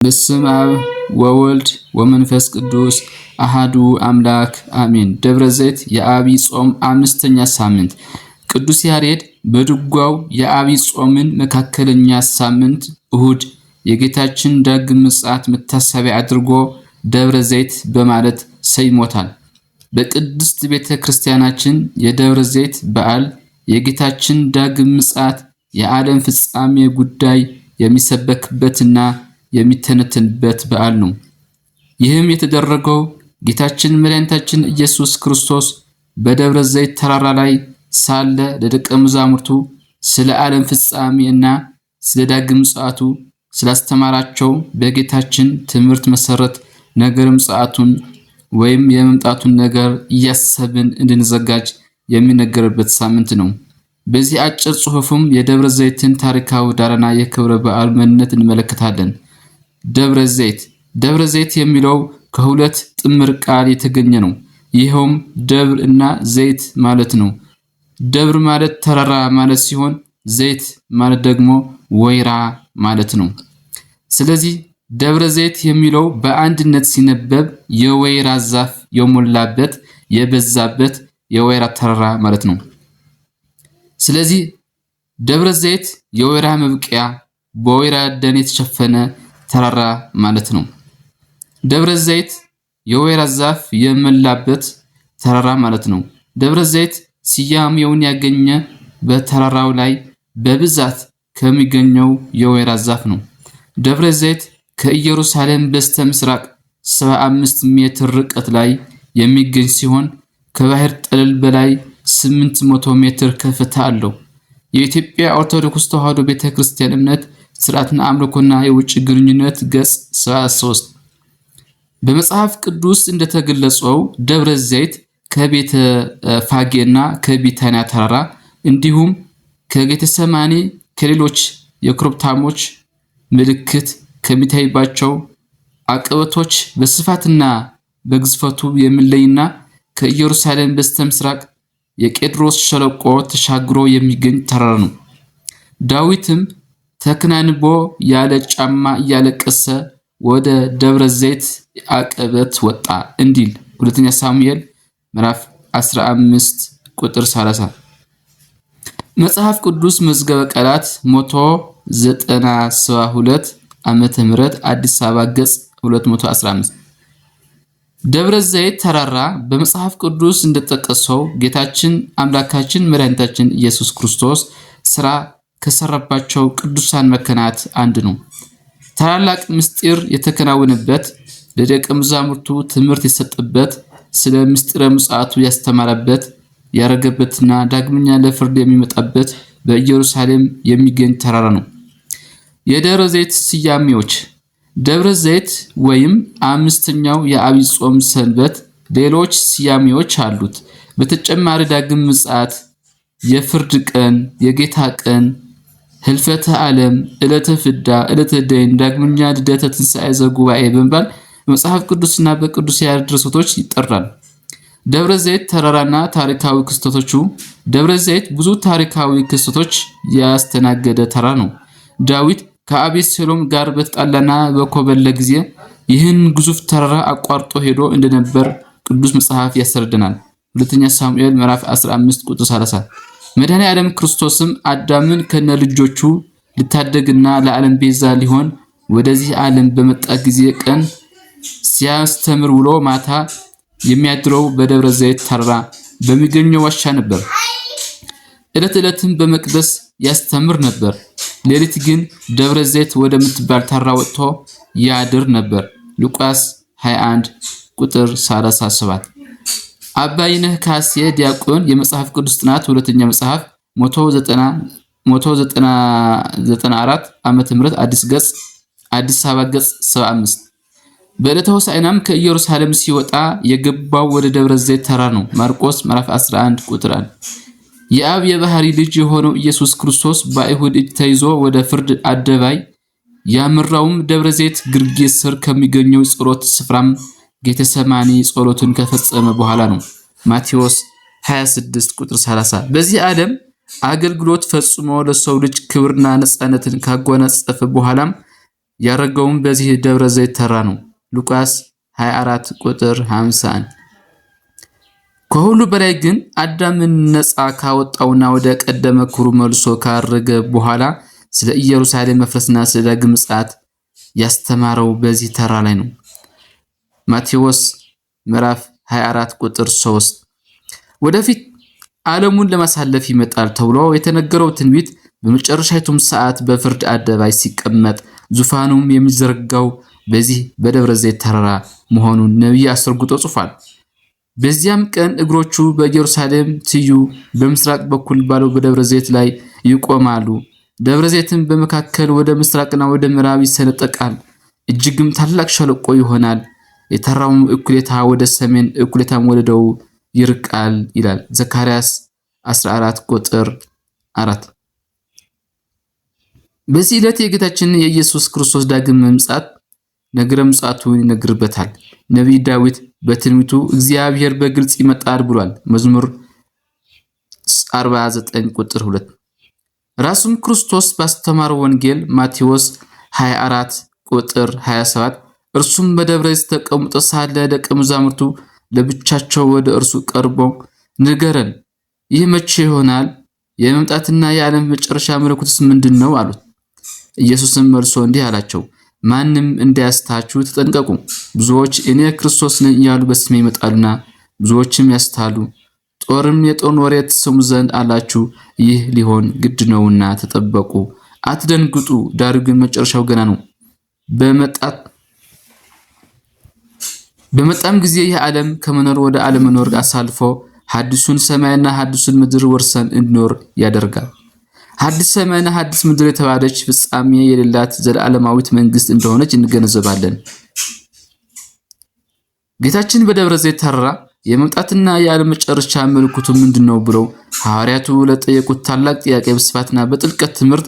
በስመ አብ ወወልድ ወመንፈስ ቅዱስ አሃዱ አምላክ አሜን። ደብረ ዘይት የዐቢይ ጾም አምስተኛ ሳምንት ቅዱስ ያሬድ በድጓው የዐቢይ ጾምን መካከለኛ ሳምንት እሁድ የጌታችን ዳግም ምጽአት መታሰቢያ አድርጎ ደብረ ዘይት በማለት ሰይሞታል። በቅድስት ቤተ ክርስቲያናችን የደብረ ዘይት በዓል የጌታችን ዳግም ምጽአት የዓለም ፍጻሜ ጉዳይ የሚሰበክበትና የሚተነተንበት በዓል ነው። ይህም የተደረገው ጌታችን መድኃኒታችን ኢየሱስ ክርስቶስ በደብረ ዘይት ተራራ ላይ ሳለ ለደቀ መዛሙርቱ ስለ ዓለም ፍጻሜና ስለ ዳግም ምጽአቱ ስላስተማራቸው በጌታችን ትምህርት መሰረት ነገረ ምጽአቱን ወይም የመምጣቱን ነገር እያሰብን እንድንዘጋጅ የሚነገርበት ሳምንት ነው። በዚህ አጭር ጽሑፍም የደብረ ዘይትን ታሪካዊ ዳራና የክብረ በዓል ምንነት እንመለከታለን። ደብረ ዘይት የሚለው ከሁለት ጥምር ቃል የተገኘ ነው። ይኸውም ደብር እና ዘይት ማለት ነው። ደብር ማለት ተራራ ማለት ሲሆን ዘይት ማለት ደግሞ ወይራ ማለት ነው። ስለዚህ ደብረ ዘይት የሚለው በአንድነት ሲነበብ የወይራ ዛፍ የሞላበት የበዛበት የወይራ ተራራ ማለት ነው። ስለዚህ ደብረ ዘይት የወይራ መብቂያ በወይራ ደን የተሸፈነ ተራራ ማለት ነው። ደብረ ዘይት የወይራ ዛፍ የሞላበት ተራራ ማለት ነው። ደብረ ዘይት ስያሜውን ያገኘ በተራራው ላይ በብዛት ከሚገኘው የወይራ ዛፍ ነው። ደብረ ዘይት ከኢየሩሳሌም በስተ ምስራቅ 75 ሜትር ርቀት ላይ የሚገኝ ሲሆን ከባህር ጠለል በላይ 800 ሜትር ከፍታ አለው። የኢትዮጵያ ኦርቶዶክስ ተዋሕዶ ቤተክርስቲያን እምነት ስርዓትና አምልኮና የውጭ ግንኙነት ገጽ 73 በመጽሐፍ ቅዱስ እንደተገለጸው ደብረ ዘይት ከቤተ ፋጌና ከቢታንያ ተራራ እንዲሁም ከጌተሰማኒ ከሌሎች የኮረብታሞች ምልክት ከሚታይባቸው አቀበቶች በስፋትና በግዝፈቱ የሚለይና ከኢየሩሳሌም በስተምስራቅ የቄድሮስ ሸለቆ ተሻግሮ የሚገኝ ተራራ ነው። ዳዊትም ተከናንቦ ያለ ጫማ እያለቀሰ ወደ ደብረ ዘይት አቀበት ወጣ እንዲል ሁለተኛ ሳሙኤል ምዕራፍ 15 ቁጥር 30። መጽሐፍ ቅዱስ መዝገበ ቃላት 192 ዓመተ ምህረት አዲስ አበባ ገጽ 215። ደብረ ዘይት ተራራ በመጽሐፍ ቅዱስ እንደተጠቀሰው ጌታችን አምላካችን መድኃኒታችን ኢየሱስ ክርስቶስ ስራ ከሰራባቸው ቅዱሳን መካናት አንድ ነው። ታላላቅ ምስጢር የተከናወነበት፣ ለደቀ መዛሙርቱ ትምህርት የሰጠበት፣ ስለ ምስጢረ ምጽአቱ ያስተማረበት፣ ያረገበትና ዳግመኛ ለፍርድ የሚመጣበት በኢየሩሳሌም የሚገኝ ተራራ ነው። የደብረ ዘይት ስያሜዎች ደብረ ዘይት ወይም አምስተኛው የዐቢይ ጾም ሰንበት ሌሎች ስያሜዎች አሉት። በተጨማሪ ዳግም ምጽአት፣ የፍርድ ቀን፣ የጌታ ቀን፣ ህልፈተ ዓለም፣ ዕለተ ፍዳ፣ ዕለተ ደይን፣ ዳግመኛ ልደተ ትንሣኤ ዘጉባኤ በመባል በመጽሐፍ ቅዱስና በቅዱስ ያሬድ ድርሰቶች ይጠራል። ደብረ ዘይት ተራራና ታሪካዊ ክስተቶቹ ደብረ ዘይት ብዙ ታሪካዊ ክስተቶች ያስተናገደ ተራራ ነው። ዳዊት ከአቤሴሎም ጋር በተጣላና በኮበለ ጊዜ ይህን ግዙፍ ተራራ አቋርጦ ሄዶ እንደነበር ቅዱስ መጽሐፍ ያስረዳናል። ሁለተኛ ሳሙኤል ምዕራፍ 15 ቁጥር 30። መድኃኔ ዓለም ክርስቶስም አዳምን ከነ ልጆቹ ሊታደግና ለዓለም ቤዛ ሊሆን ወደዚህ ዓለም በመጣ ጊዜ ቀን ሲያስተምር ውሎ ማታ የሚያድረው በደብረ ዘይት ተራራ በሚገኘው ዋሻ ነበር። ዕለትም በመቅደስ ያስተምር ነበር። ሌሊት ግን ደብረ ዘይት ወደምትባል ተራራ ወጥቶ ያድር ነበር። ሉቃስ 21 ቁጥር 37። አባይነህ ካሴ ዲያቆን የመጽሐፍ ቅዱስ ጥናት ሁለተኛ መጽሐፍ 194 ዓመተ ምህረት አዲስ አበባ ገጽ 75። በዕለተ ሆሳዕናም ከኢየሩሳሌም ሲወጣ የገባው ወደ ደብረ ዘይት ተራራ ነው። ማርቆስ ምዕራፍ 11 ቁጥር 1። የአብ የባህሪ ልጅ የሆነው ኢየሱስ ክርስቶስ በአይሁድ እጅ ተይዞ ወደ ፍርድ አደባባይ ያመራውም ደብረ ዘይት ግርጌ ስር ከሚገኘው ጸሎት ስፍራም ጌተሰማኒ ጸሎቱን ከፈጸመ በኋላ ነው። ማቴዎስ 26 ቁጥር 30። በዚህ ዓለም አገልግሎት ፈጽሞ ለሰው ልጅ ክብርና ነጻነትን ካጎናጸፈ በኋላም ያረገውም በዚህ ደብረ ዘይት ተራ ነው። ሉቃስ 24 ቁጥር 51። ከሁሉ በላይ ግን አዳምን ነፃ ካወጣውና ወደ ቀደመ ክብሩ መልሶ ካረገ በኋላ ስለ ኢየሩሳሌም መፍረስና ስለ ዳግም ምጽአት ያስተማረው በዚህ ተራ ላይ ነው። ማቴዎስ ምዕራፍ 24 ቁጥር 3 ወደፊት ዓለሙን ለማሳለፍ ይመጣል ተብሎ የተነገረው ትንቢት በመጨረሻይቱም ሰዓት በፍርድ አደባባይ ሲቀመጥ ዙፋኑም የሚዘረጋው በዚህ በደብረ ዘይት ተራራ መሆኑን ነብዩ አስረግጦ ጽፏል። በዚያም ቀን እግሮቹ በኢየሩሳሌም ትዩ በምስራቅ በኩል ባለው በደብረ ዘይት ላይ ይቆማሉ። ደብረ ዘይትም በመካከል ወደ ምስራቅና ወደ ምዕራብ ይሰነጠቃል፣ እጅግም ታላቅ ሸለቆ ይሆናል። የተራራውም እኩሌታ ወደ ሰሜን እኩሌታም ወደ ደቡብ ይርቃል ይላል ዘካርያስ 14 ቁጥር 4። በዚህ ዕለት የጌታችን የኢየሱስ ክርስቶስ ዳግም መምጻት ነገረ ምጽአቱን ይነግርበታል። ነቢይ ዳዊት በትንቢቱ እግዚአብሔር በግልጽ ይመጣል ብሏል። መዝሙር 49 ቁጥር 2። ራሱም ክርስቶስ ባስተማረው ወንጌል ማቴዎስ 24 ቁጥር 27 እርሱም በደብረ ዘይት ተቀምጦ ሳለ ደቀ መዛሙርቱ ለብቻቸው ወደ እርሱ ቀርበው ንገረን፣ ይህ መቼ ይሆናል? የመምጣትና የዓለም መጨረሻ ምልክቱስ ምንድነው? አሉት። ኢየሱስም መልሶ እንዲህ አላቸው፣ ማንም እንዳያስታችሁ ተጠንቀቁ። ብዙዎች እኔ ክርስቶስ ነኝ እያሉ በስሜ ይመጣሉና ብዙዎችም ያስታሉ። ጦርም የጦርን ወሬ ትሰሙ ዘንድ አላችሁ፣ ይህ ሊሆን ግድ ነውና ተጠበቁ፣ አትደንግጡ። ዳሩ ግን መጨረሻው ገና ነው። በመጣም ጊዜ ይህ ዓለም ከመኖር ወደ አለመኖር አሳልፎ ሐዲሱን ሰማይና ሐዲሱን ምድር ወርሰን እንድኖር ያደርጋል። ሐዲስ ሰማይና ሐዲስ ምድር የተባለች ፍጻሜ የሌላት ዘላለማዊት መንግስት እንደሆነች እንገነዘባለን። ጌታችን በደብረ ዘይት ተራራ የመምጣትና የዓለም መጨረሻ ምልክቱ ምንድነው ብለው ሐዋርያቱ ለጠየቁት ታላቅ ጥያቄ በስፋትና በጥልቀት ትምህርት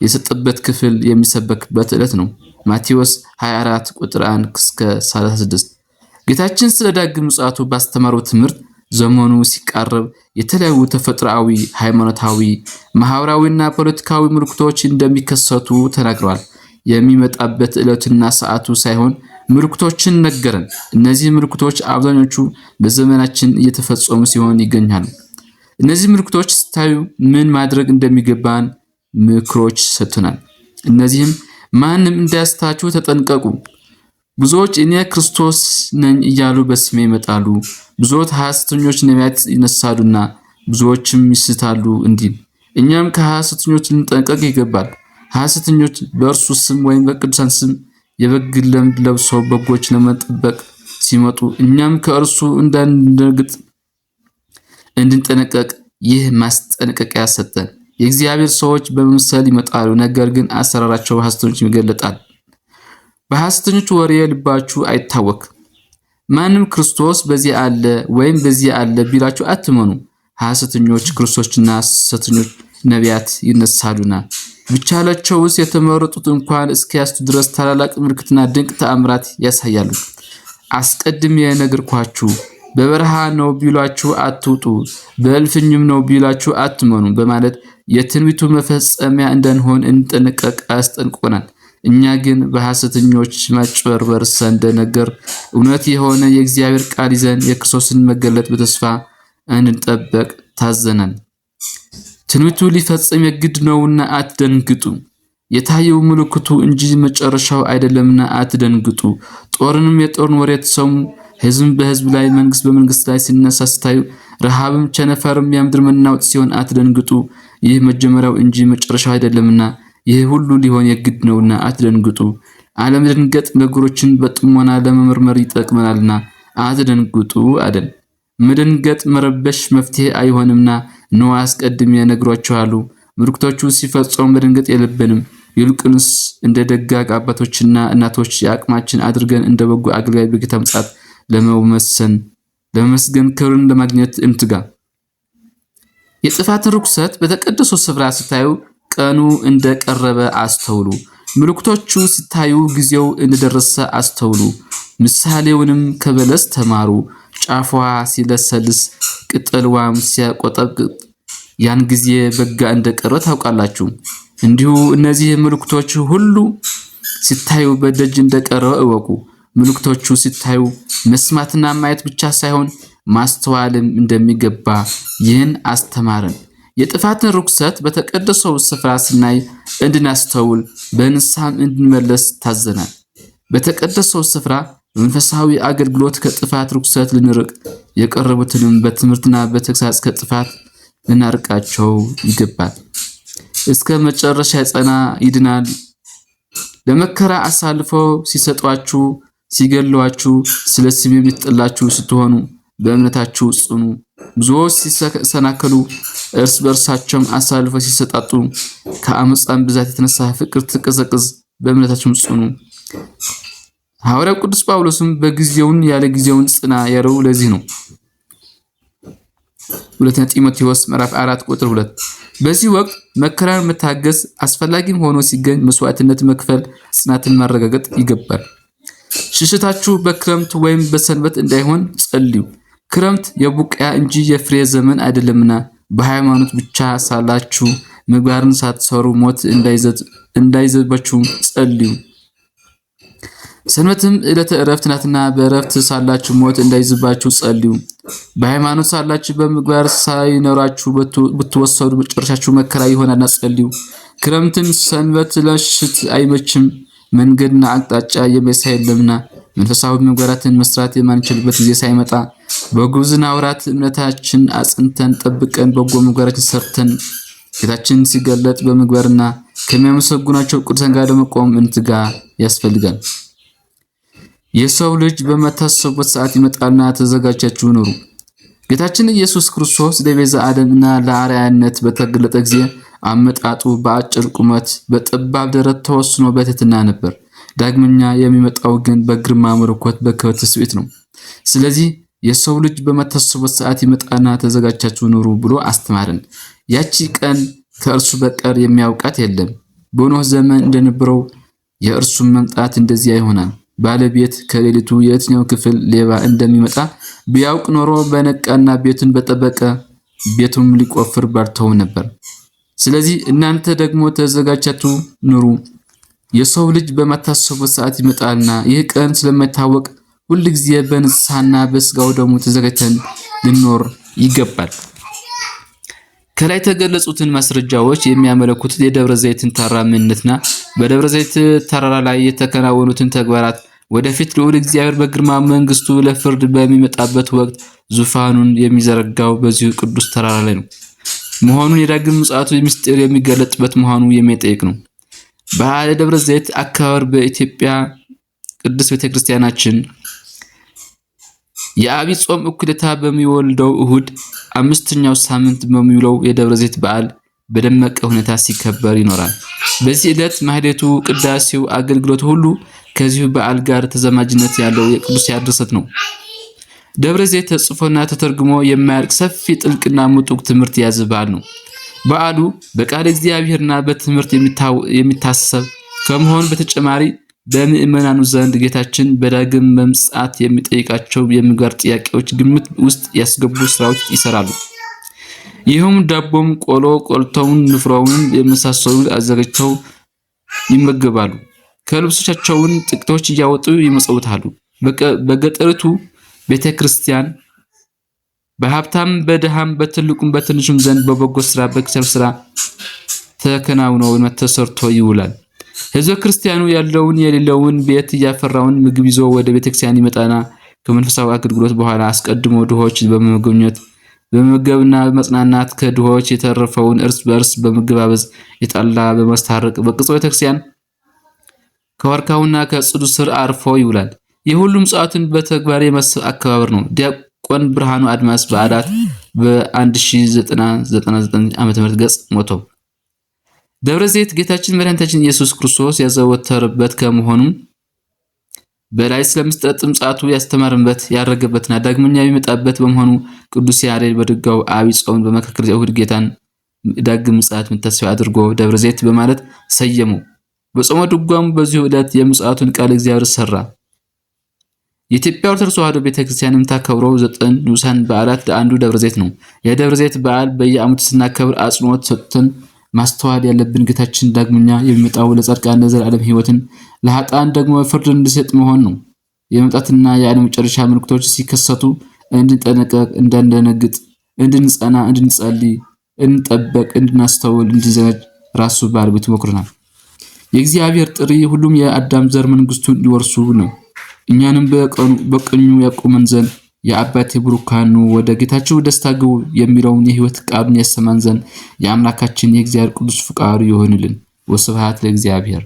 የሰጠበት ክፍል የሚሰበክበት ዕለት ነው። ማቴዎስ 24 ቁጥር 1 እስከ 36። ጌታችን ስለ ዳግም ምጽአቱ ባስተማረው ትምህርት ዘመኑ ሲቃረብ የተለያዩ ተፈጥሯዊ፣ ሃይማኖታዊ፣ ማህበራዊና ፖለቲካዊ ምልክቶች እንደሚከሰቱ ተናግረዋል። የሚመጣበት ዕለትና ሰዓቱ ሳይሆን ምልክቶችን ነገረን። እነዚህ ምልክቶች አብዛኞቹ በዘመናችን እየተፈጸሙ ሲሆን ይገኛሉ። እነዚህ ምልክቶች ስታዩ ምን ማድረግ እንደሚገባን ምክሮች ሰጥተናል። እነዚህም ማንም እንዳያስታችሁ ተጠንቀቁ። ብዙዎች እኔ ክርስቶስ ነኝ እያሉ በስሜ ይመጣሉ። ብዙዎች ሐሰተኞች ነቢያት ይነሳሉና ብዙዎችም ይስታሉ እንዲል እኛም ከሐሰተኞች ልንጠንቀቅ ይገባል። ሐሰተኞች በእርሱ ስም ወይም በቅዱሳን ስም የበግ ለምድ ለብሰው በጎች ለመጠበቅ ሲመጡ እኛም ከእርሱ እንዳንደነግጥ እንድንጠነቀቅ ይህ ማስጠንቀቂያ ሰጠን። የእግዚአብሔር ሰዎች በመምሰል ይመጣሉ፣ ነገር ግን አሰራራቸው በሐሰተኞች ይገለጣል። በሐሰተኞች ወሬ ልባችሁ አይታወክ። ማንም ክርስቶስ በዚህ አለ ወይም በዚህ አለ ቢላችሁ አትመኑ። ሐሰተኞች ክርስቶስና ሐሰተኞች ነቢያት ይነሳሉና ብቻላቸውስ የተመረጡት እንኳን እስኪያስቱ ድረስ ታላላቅ ምልክትና ድንቅ ተአምራት ያሳያሉ። አስቀድሜ የነገርኳችሁ በበረሃ ነው ቢሏችሁ አትውጡ፣ በእልፍኝም ነው ቢሏችሁ አትመኑ በማለት የትንቢቱ መፈጸሚያ እንዳንሆን እንጠነቀቅ አስጠንቅቆናል። እኛ ግን በሐሰተኞች ማጭበርበር ሳንደነገር እውነት የሆነ የእግዚአብሔር ቃል ይዘን የክርስቶስን መገለጥ በተስፋ እንድንጠብቅ ታዘናል። ትንቢቱ ሊፈጸም የግድ ነውና አትደንግጡ። የታየው ምልክቱ እንጂ መጨረሻው አይደለምና አትደንግጡ። ጦርንም የጦርን ወሬ ትሰሙ፣ ሕዝብ በሕዝብ ላይ መንግስት በመንግስት ላይ ሲነሳ ስታዩ፣ ረሃብም ቸነፈርም የምድር መናወጥ ሲሆን አትደንግጡ። ይህ መጀመሪያው እንጂ መጨረሻው አይደለምና ይህ ሁሉ ሊሆን የግድ ነውና አትደንግጡ። አለመደንገጥ ነገሮችን በጥሞና ለመመርመር ይጠቅመናልና አትደንግጡ አለን። መደንገጥ መረበሽ መፍትሄ አይሆንምና ነው አስቀድሜ ነግሯችኋለሁ። ምልክቶቹ ሲፈጸሙ መደንገጥ የለብንም። ይልቁንስ እንደ ደጋግ አባቶችና እናቶች የአቅማችን አድርገን እንደ በጎ አገልጋይ በጌታ ምጽአት ለመመስገን ክብርን ለማግኘት እንትጋ። የጥፋትን ርኩሰት በተቀደሱ ስፍራ ስታዩ ቀኑ እንደቀረበ አስተውሉ። ምልክቶቹ ሲታዩ ጊዜው እንደደረሰ አስተውሉ። ምሳሌውንም ከበለስ ተማሩ። ጫፏ ሲለሰልስ ቅጠልዋም ሲያቆጠቁጥ ያን ጊዜ በጋ እንደቀረ ታውቃላችሁ። እንዲሁ እነዚህ ምልክቶች ሁሉ ሲታዩ በደጅ እንደቀረበ እወቁ። ምልክቶቹ ሲታዩ መስማትና ማየት ብቻ ሳይሆን ማስተዋልም እንደሚገባ ይህን አስተማረን። የጥፋትን ርኩሰት በተቀደሰው ስፍራ ስናይ እንድናስተውል በንስሐም እንድንመለስ ታዘናል። በተቀደሰው ስፍራ በመንፈሳዊ አገልግሎት ከጥፋት ርኩሰት ልንርቅ፣ የቀረቡትንም በትምህርትና በተግሳጽ ከጥፋት ልናርቃቸው ይገባል። እስከ መጨረሻ የጸና ይድናል። ለመከራ አሳልፈው ሲሰጧችሁ፣ ሲገሏችሁ፣ ስለ ስሜ የሚጠላችሁ ስትሆኑ በእምነታችሁ ጽኑ። ብዙዎች ሲሰናከሉ እርስ በእርሳቸውም አሳልፈው ሲሰጣጡ ከአመፃም ብዛት የተነሳ ፍቅር ትቀዘቅዝ፣ በእምነታችሁም ጽኑ። ሐዋርያው ቅዱስ ጳውሎስም በጊዜውን ያለ ጊዜውን ጽና ያለው ለዚህ ነው። ሁለተኛ ጢሞቴዎስ ምዕራፍ 4 ቁጥር 2። በዚህ ወቅት መከራን መታገስ አስፈላጊም ሆኖ ሲገኝ መስዋዕትነት መክፈል፣ ጽናትን ማረጋገጥ ይገባል። ሽሽታችሁ በክረምት ወይም በሰንበት እንዳይሆን ጸልዩ። ክረምት የቡቃያ እንጂ የፍሬ ዘመን አይደለምና በሃይማኖት ብቻ ሳላችሁ ምግባርን ሳትሰሩ ሞት እንዳይዘባችሁ ጸልዩ። ሰንበትም ዕለተ ዕረፍት ናትና በዕረፍት ሳላችሁ ሞት እንዳይዘባችሁ ጸልዩ። በሃይማኖት ሳላችሁ በምግባር ሳይኖራችሁ ብትወሰዱ መጨረሻችሁ መከራ ይሆናልና ጸልዩ። ክረምትን ሰንበት ለሽት አይመችም፣ መንገድና አቅጣጫ የሚያሳይ የለምና መንፈሳዊ ምግባራትን መስራት የማንችልበት ጊዜ ሳይመጣ በጉብዝና ወራት እምነታችን አጽንተን ጠብቀን በጎ ምግባራችን ሰርተን ጌታችን ሲገለጥ በምግባርና ከሚያመሰግናቸው ቅዱሳን ጋር ለመቆም እንትጋ ያስፈልጋል። የሰው ልጅ በመታሰቡበት ሰዓት ይመጣልና ተዘጋጃችሁ ኑሩ። ጌታችን ኢየሱስ ክርስቶስ ለቤዛ ዓለምና ለአርአያነት በተገለጠ ጊዜ አመጣጡ በአጭር ቁመት በጠባብ ደረት ተወስኖ በትህትና ነበር። ዳግመኛ የሚመጣው ግን በግርማ መለኮት በክብር ትስብእት ነው። ስለዚህ የሰው ልጅ በመታሰቡበት ሰዓት ይመጣና ተዘጋጃችሁ ኑሩ ብሎ አስተማረን። ያቺ ቀን ከእርሱ በቀር የሚያውቃት የለም። በኖህ ዘመን እንደነበረው የእርሱም መምጣት እንደዚያ ይሆናል። ባለቤት ከሌሊቱ የትኛው ክፍል ሌባ እንደሚመጣ ቢያውቅ ኖሮ በነቃና ቤቱን በጠበቀ፣ ቤቱም ሊቆፍር ባልተው ነበር። ስለዚህ እናንተ ደግሞ ተዘጋጃችሁ ኑሩ። የሰው ልጅ በማታሰቡበት ሰዓት ይመጣልና ይህ ቀን ስለማይታወቅ ሁል ጊዜ በንስሐና በስጋው ደግሞ ተዘጋጅተን ልንኖር ይገባል። ከላይ የተገለጹትን ማስረጃዎች የሚያመለክቱት የደብረ ዘይትን ተራራ ምንነትና በደብረ ዘይት ተራራ ላይ የተከናወኑትን ተግባራት ወደፊት ልዑል እግዚአብሔር በግርማ መንግስቱ ለፍርድ በሚመጣበት ወቅት ዙፋኑን የሚዘረጋው በዚሁ ቅዱስ ተራራ ላይ ነው መሆኑን የዳግም ምጽአቱ ምስጢር የሚገለጥበት መሆኑ የሚጠይቅ ነው። በዓለ ደብረ ዘይት አከባበር በኢትዮጵያ ቅዱስ ቤተክርስቲያናችን የዐቢይ ጾም እኩሌታ በሚወልደው እሁድ አምስተኛው ሳምንት በሚውለው የደብረ ዘይት በዓል በደመቀ ሁኔታ ሲከበር ይኖራል። በዚህ ዕለት ማህሌቱ፣ ቅዳሴው፣ አገልግሎቱ ሁሉ ከዚሁ በዓል ጋር ተዛማጅነት ያለው የቅዱስ ያሬድ ድርሰት ነው። ደብረ ዘይት ተጽፎና ተተርጉሞ የማያልቅ ሰፊ ጥልቅና ምጡቅ ትምህርት የያዘ በዓል ነው። በዓሉ በቃለ እግዚአብሔርና በትምህርት የሚታሰብ ከመሆኑ በተጨማሪ በምእመናኑ ዘንድ ጌታችን በዳግም መምጽአት የሚጠይቃቸው የምግባር ጥያቄዎች ግምት ውስጥ ያስገቡ ስራዎች ይሰራሉ። ይህም ዳቦም፣ ቆሎ ቆልተውን፣ ንፍሮውን የመሳሰሉ አዘጋጅተው ይመገባሉ። ከልብሶቻቸውን ጥቂቶች እያወጡ ይመጸውታሉ። በገጠሪቱ ቤተክርስቲያን በሀብታም በድሃም በትልቁም በትንሹም ዘንድ በበጎ ስራ በክርስቲያን ስራ ተከናውኖ ተሰርቶ ይውላል። ሕዝበ ክርስቲያኑ ያለውን የሌለውን ቤት እያፈራውን ምግብ ይዞ ወደ ቤተክርስቲያን ይመጣና ከመንፈሳዊ አገልግሎት በኋላ አስቀድሞ ድሆች በመመገብና በመጽናናት ከድሆች የተረፈውን እርስ በእርስ በመገባበዝ የጣላ በማስታረቅ በቅጽበተ ቤተክርስቲያን ከዋርካውና ከጽዱ ስር አርፎ ይውላል። የሁሉም ምጽአቱን በተግባር የማሰብ አከባበር ነው። ዲያቆን ብርሃኑ አድማስ በአዳት በ1999 ዓ.ም ገጽ ሞቶ። ደብረ ዘይት ጌታችን መድኃኒታችን ኢየሱስ ክርስቶስ ያዘወተረበት ከመሆኑም በላይ ስለ ምስጢረ ምጽአቱ ያስተማረበት ያረገበትና ዳግመኛ የሚመጣበት በመሆኑ ቅዱስ ያሬድ በድጓው ዐቢይ ጾም በመካከል እሁድ ጌታን ዳግም ምጽአት መታሰቢያ አድርጎ ደብረ ዘይት በማለት ሰየመው። በጾመ ድጓሙ በዚሁ ዕለት የምጽአቱን ቃል እግዚአብሔር ሰራ። የኢትዮጵያ ኦርቶዶክስ ተዋሕዶ ቤተክርስቲያን የምታከብረው 9 ንዑሳን በዓላት አንዱ ደብረ ዘይት ነው። የደብረ ዘይት በዓል በየዓመቱ ስናከብር አጽንዖት ሰጥተን ማስተዋል ያለብን ጌታችን ዳግመኛ የሚመጣው ለጻድቃን ለዘላለም ሕይወትን ለኃጥአን ደግሞ ፍርድን እንዲሰጥ መሆን ነው። የመምጣትና የዓለም መጨረሻ ምልክቶች ሲከሰቱ እንድንጠነቀቅ፣ እንዳንደነግጥ፣ እንድንጸና፣ እንድንጸልይ፣ እንድንጠበቅ፣ እንድናስተውል፣ እንድንዘጋጅ ራሱ ባለቤቱ መክሮናል። የእግዚአብሔር ጥሪ ሁሉም የአዳም ዘር መንግስቱን እንዲወርሱ ነው። እኛንም በቀኙ ያቆመን ዘንድ የአባቴ ብሩካኑ ወደ ጌታችሁ ደስታ ግቡ የሚለውን የሕይወት ቃሉን ያሰማን ዘንድ የአምላካችን የእግዚአብሔር ቅዱስ ፍቃዱ ይሆንልን። ወስብሐት ለእግዚአብሔር።